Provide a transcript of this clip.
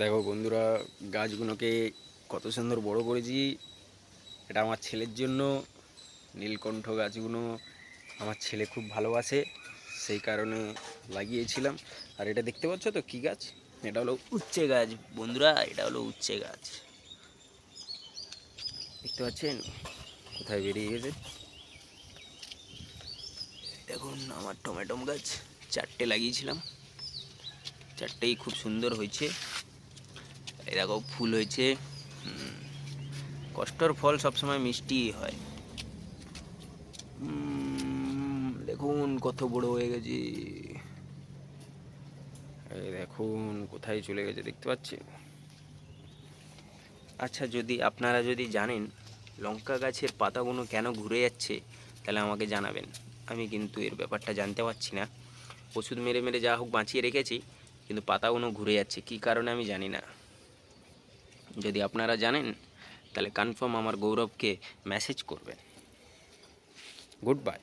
দেখো বন্ধুরা, গাছগুলোকে কত সুন্দর বড় করেছি। এটা আমার ছেলের জন্য। নীলকণ্ঠ গাছগুলো আমার ছেলে খুব ভালোবাসে, সেই কারণে লাগিয়েছিলাম। আর এটা দেখতে পাচ্ছ তো কী গাছ? এটা হলো উচ্ছে গাছ বন্ধুরা, এটা হলো উচ্ছে গাছ। দেখতে পাচ্ছেন কোথায় বেরিয়ে গেছে? দেখুন আমার টমেটো গাছ 4টে লাগিয়েছিলাম, 4টেই খুব সুন্দর হয়েছে। এই দেখো ফুল হয়েছে। কষ্টর ফল সবসময় মিষ্টিই হয়। দেখুন কত বড় হয়ে গেছে। এই দেখুন কোথায় চলে গেছে, দেখতে পাচ্ছেন? আচ্ছা, আপনারা যদি জানেন লঙ্কা গাছের পাতাগুলো কেন ঘুরে যাচ্ছে, তাহলে আমাকে জানাবেন। আমি কিন্তু এর ব্যাপারটা জানতে পারছি না। ওষুধ মেরে মেরে যা হোক বাঁচিয়ে রেখেছি, কিন্তু পাতাগুলো ঘুরে যাচ্ছে কী কারণে আমি জানি না। যদি আপনারা জানেন তাহলে কনফার্ম আমার গৌরবকে মেসেজ করবেন। Good bye.